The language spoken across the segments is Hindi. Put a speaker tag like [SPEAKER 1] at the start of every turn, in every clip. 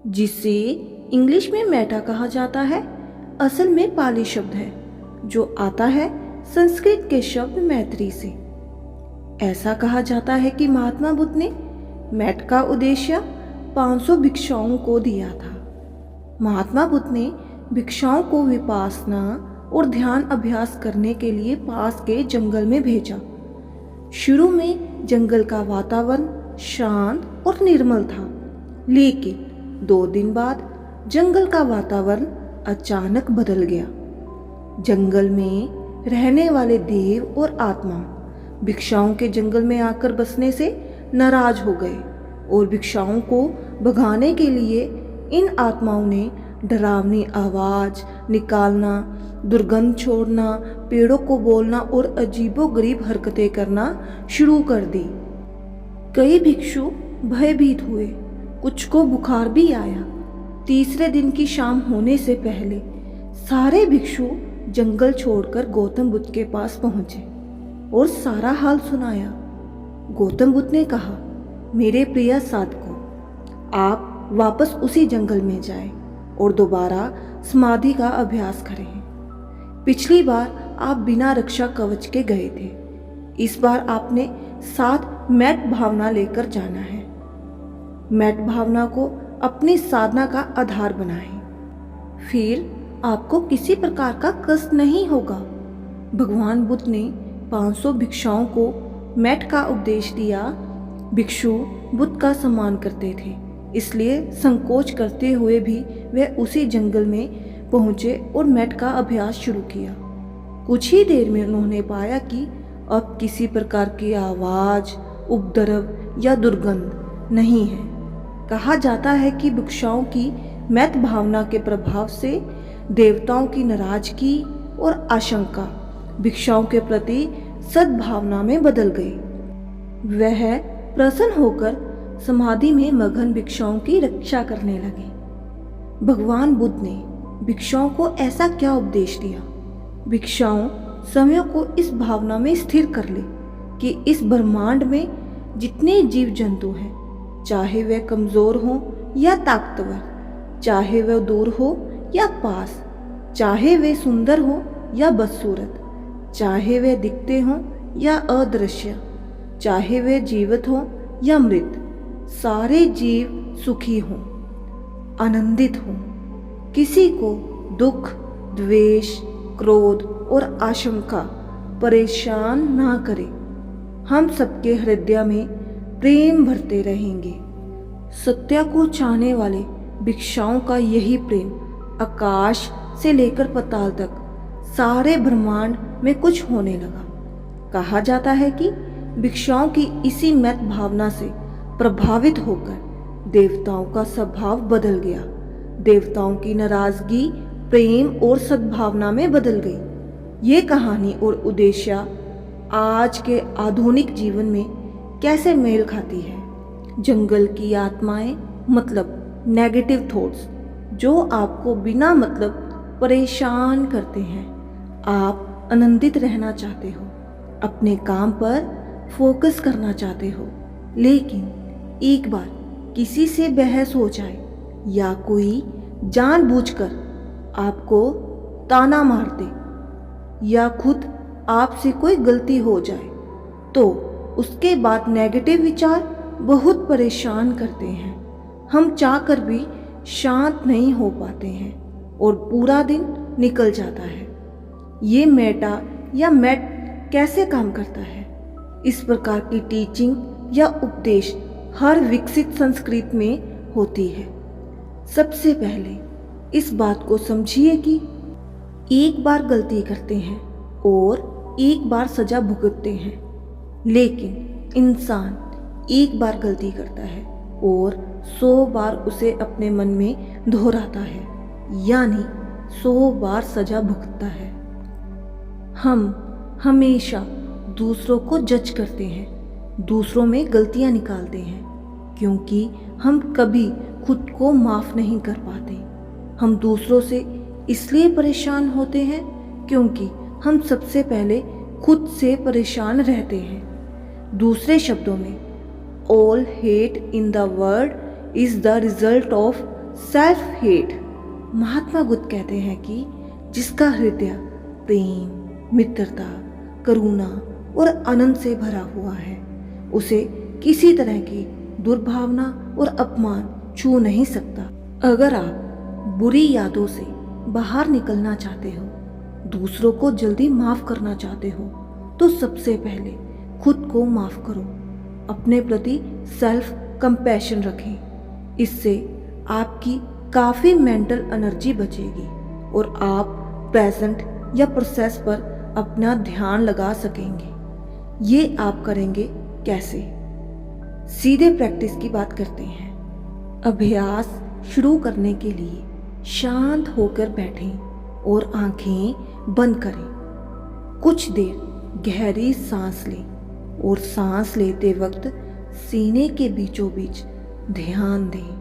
[SPEAKER 1] जिसे इंग्लिश में मेटा कहा जाता है, असल में पाली शब्द है जो आता है संस्कृत के शब्द मैत्री से। ऐसा कहा जाता है कि महात्मा बुद्ध ने मैट का उद्देश्य 500 भिक्षुओं को दिया था। महात्मा बुद्ध ने भिक्षुओं को विपासना और ध्यान अभ्यास करने के लिए पास के जंगल में भेजा। शुरू में जंगल का वातावरण शांत और निर्मल था, लेकिन 2 दिन बाद जंगल का वातावरण अचानक बदल गया। जंगल में रहने वाले देव और आत्मा भिक्षुओं के जंगल में आकर बसने से नाराज हो गए और भिक्षुओं को भगाने के लिए इन आत्माओं ने डरावनी आवाज निकालना, दुर्गंध छोड़ना, पेड़ों को बोलना और अजीबोगरीब हरकतें करना शुरू कर दी। कई भिक्षु भयभीत हुए, कुछ को बुखार भी आया। तीसरे दिन की शाम होने से पहले सारे भिक्षु जंगल छोड़कर गौतम बुद्ध के पास पहुंचे और सारा हाल सुनाया। गौतम बुद्ध ने कहा, मेरे प्रिय साधकों, आप वापस उसी जंगल में जाएं और दोबारा समाधि का अभ्यास करें। पिछली बार आप बिना रक्षा कवच के गए थे, इस बार आपने साथ मैट भावना लेकर जाना है। मैट भावना को अपनी साधना का आधार बनाएं, फिर आपको किसी प्रकार का कष्ट नहीं होगा। भगवान बुद्ध ने 500 भिक्षुओं को मैट का उपदेश दिया। भिक्षु बुद्ध का सम्मान करते थे, इसलिए संकोच करते हुए भी वे उसी जंगल में पहुंचे और मैट का अभ्यास शुरू किया। कुछ ही देर में उन्होंने पाया कि अब किसी प्रकार की आवाज, उपद्रव या दुर्गंध नहीं है। कहा जाता है कि भिक्षुओं की मैट भावना के प्रभाव से देवताओं की नाराजगी और आशंका भिक्षुओं के प्रति सद्भावना में बदल गई। वह प्रसन्न होकर समाधि में मगन भिक्षुओं की रक्षा करने लगे। भगवान बुद्ध ने भिक्षुओं को ऐसा क्या उपदेश दिया? भिक्षुओं समय को इस भावना में स्थिर कर ले कि इस ब्रह्मांड में जितने जीव जंतु हैं, चाहे वे कमजोर हों या ताकतवर, चाहे वे दूर हो या पास, चाहे वे सुंदर हो या बदसूरत, चाहे वे दिखते हों या अदृश्य, चाहे वे जीवित हों या मृत, सारे जीव सुखी हों, आनंदित हों। किसी को दुख, द्वेष, क्रोध और आशंका परेशान ना करे। हम सबके हृदय में प्रेम भरते रहेंगे। सत्य को चाहने वाले भिक्षुओं का यही प्रेम आकाश से लेकर पाताल तक सारे ब्रह्मांड में कुछ होने लगा। कहा जाता है कि भिक्षुओं की इसी मैट भावना से प्रभावित होकर देवताओं का स्वभाव बदल गया। देवताओं की नाराजगी प्रेम और सद्भावना में बदल गई। ये कहानी और उद्देश्य आज के आधुनिक जीवन में कैसे मेल खाती है? जंगल की आत्माएं मतलब नेगेटिव थॉट्स जो आपको बिना मतलब परेशान करते हैं। आप आनंदित रहना चाहते हो, अपने काम पर फोकस करना चाहते हो, लेकिन एक बार किसी से बहस हो जाए या कोई जानबूझकर आपको ताना मार दे या खुद आपसे कोई गलती हो जाए, तो उसके बाद नेगेटिव विचार बहुत परेशान करते हैं। हम चाहकर भी शांत नहीं हो पाते हैं और पूरा दिन निकल जाता है। ये मेटा या मैट कैसे काम करता है? इस प्रकार की टीचिंग या उपदेश हर विकसित संस्कृति में होती है। सबसे पहले इस बात को समझिए कि एक बार गलती करते हैं और एक बार सजा भुगतते हैं, लेकिन इंसान एक बार गलती करता है और 100 बार उसे अपने मन में दोहराता है, यानी 100 बार सजा भुगतता है। हम हमेशा दूसरों को जज करते हैं, दूसरों में गलतियां निकालते हैं, क्योंकि हम कभी खुद को माफ नहीं कर पाते। हम दूसरों से इसलिए परेशान होते हैं क्योंकि हम सबसे पहले खुद से परेशान रहते हैं। दूसरे शब्दों में, all hate in the world is the result of self hate. Mahatma Buddha कहते हैं कि जिसका हृदय प्रेम, मित्रता, करुणा और आनंद से भरा हुआ है, उसे किसी तरह की दुर्भावना और अपमान छू नहीं सकता। अगर आप बुरी यादों से बाहर निकलना चाहते हो, दूसरों को जल्दी माफ करना चाहते हो, तो सबसे पहले खुद को माफ करो। अपने प्रति सेल्फ कंपैशन रखें। इससे आपकी काफ़ी मेंटल एनर्जी बचेगी और आप प्रेजेंट या प्रोसेस पर अपना ध्यान लगा सकेंगे। ये आप करेंगे कैसे? सीधे प्रैक्टिस की बात करते हैं। अभ्यास शुरू करने के लिए शांत होकर बैठें और आंखें बंद करें। कुछ देर गहरी सांस लें और सांस लेते वक्त सीने के बीचों बीच ध्यान दें।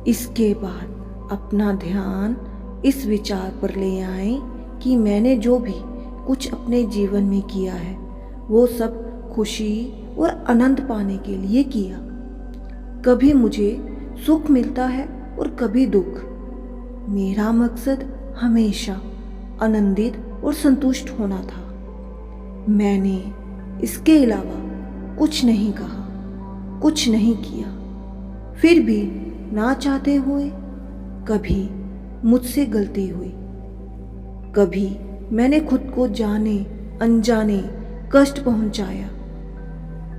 [SPEAKER 1] इसके बाद अपना ध्यान इस विचार पर ले आएं कि मैंने जो भी कुछ अपने जीवन में किया है वो सब खुशी और आनंद पाने के लिए किया। कभी मुझे सुख मिलता है और कभी दुख। मेरा मकसद हमेशा आनंदित और संतुष्ट होना था। मैंने इसके अलावा कुछ नहीं कहा, कुछ नहीं किया। फिर भी ना चाहते हुए कभी मुझसे गलती हुई। कभी मैंने खुद को जाने अनजाने कष्ट पहुंचाया।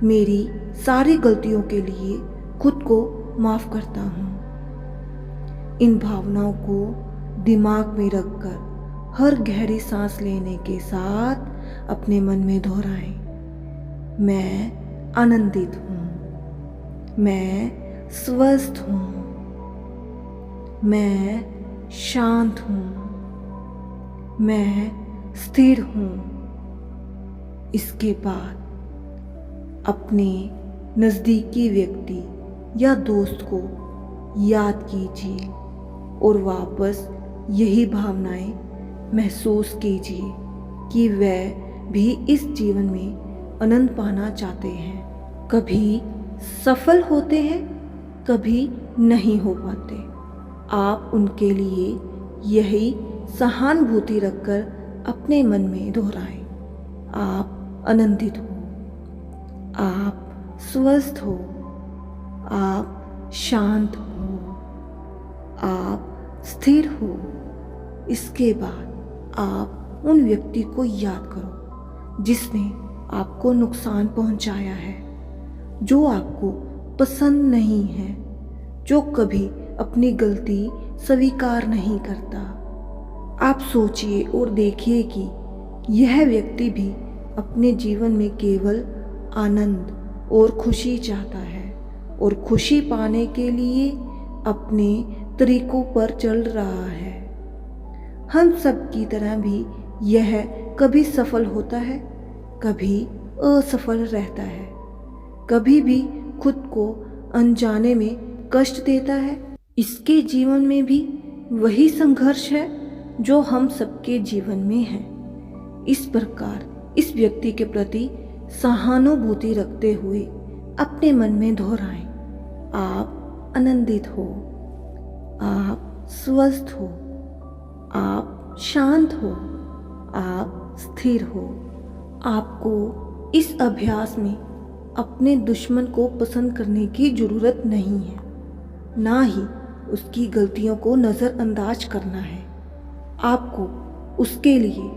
[SPEAKER 1] मेरी सारी गलतियों के लिए खुद को माफ करता हूँ। इन भावनाओं को दिमाग में रखकर हर गहरी सांस लेने के साथ अपने मन में दोहराएं। मैं आनंदित हूँ, मैं स्वस्थ हूँ, मैं शांत हूँ, मैं स्थिर हूँ। इसके बाद अपने नज़दीकी व्यक्ति या दोस्त को याद कीजिए और वापस यही भावनाएं महसूस कीजिए कि वह भी इस जीवन में आनंद पाना चाहते हैं। कभी सफल होते हैं, कभी नहीं हो पाते। आप उनके लिए यही सहानुभूति रखकर अपने मन में दोहराएं। आप आनंदित हो, आप स्वस्थ हो, आप शांत हो, आप स्थिर हो। इसके बाद आप उन व्यक्ति को याद करो जिसने आपको नुकसान पहुंचाया है, जो आपको पसंद नहीं है, जो कभी अपनी गलती स्वीकार नहीं करता। आप सोचिए और देखिए कि यह व्यक्ति भी अपने जीवन में केवल आनंद और खुशी चाहता है और खुशी पाने के लिए अपने तरीकों पर चल रहा है। हम सब की तरह भी यह कभी सफल होता है, कभी असफल रहता है, कभी भी खुद को अनजाने में कष्ट देता है। इसके जीवन में भी वही संघर्ष है जो हम सबके जीवन में है। इस प्रकार इस व्यक्ति के प्रति सहानुभूति रखते हुए अपने मन में दोहराएं। आप आनंदित हो, आप स्वस्थ हो, आप शांत हो, आप स्थिर हो। आपको इस अभ्यास में अपने दुश्मन को पसंद करने की जरूरत नहीं है, ना ही उसकी गलतियों को नज़रअंदाज करना है। आपको उसके लिए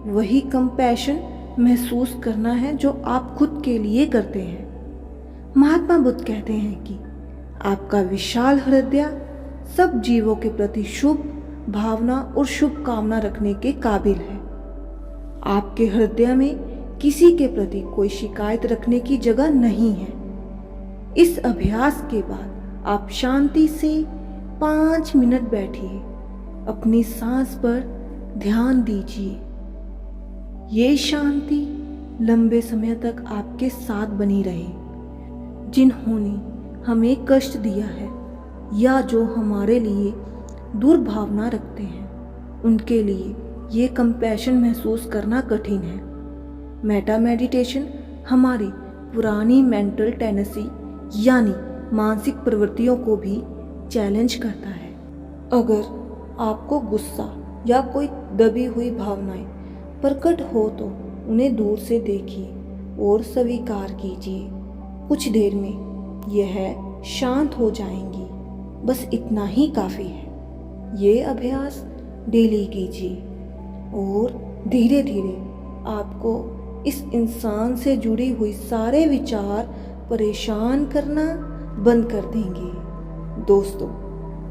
[SPEAKER 1] वही कंपैशन महसूस करना है जो आप खुद के लिए करते हैं। महात्मा बुद्ध कहते हैं कि आपका विशाल हृदय सब जीवों के प्रति शुभ भावना और शुभ कामना रखने के काबिल है। आपके हृदय में किसी के प्रति कोई शिकायत रखने की जगह नहीं है। इस अभ्यास के बाद आप शांति से 5 मिनट बैठिए, अपनी सांस पर ध्यान दीजिए। ये शांति लंबे समय तक आपके साथ बनी रहे। जिन्होंने हमें कष्ट दिया है या जो हमारे लिए दुर्भावना रखते हैं, उनके लिए ये कंपैशन महसूस करना कठिन है। मेटा मेडिटेशन हमारी पुरानी मेंटल टेंडेंसी यानी मानसिक प्रवृत्तियों को भी चैलेंज करता है। अगर आपको गुस्सा या कोई दबी हुई भावनाएं प्रकट हो तो उन्हें दूर से देखिए और स्वीकार कीजिए। कुछ देर में यह शांत हो जाएंगी। बस इतना ही काफ़ी है। ये अभ्यास डेली कीजिए और धीरे धीरे आपको इस इंसान से जुड़ी हुई सारे विचार परेशान करना बंद कर देंगे। दोस्तों,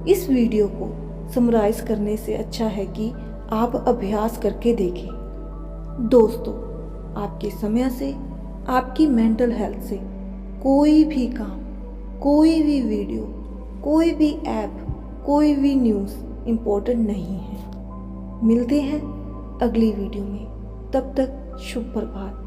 [SPEAKER 1] इस वीडियो को समराइज करने से अच्छा है कि आप अभ्यास करके देखें। दोस्तों, आपके समय से, आपकी मेंटल हेल्थ से कोई भी काम, कोई भी वीडियो, कोई भी ऐप, कोई भी न्यूज़ इम्पोर्टेंट नहीं है। मिलते हैं अगली वीडियो में। तब तक शुभ प्रभात।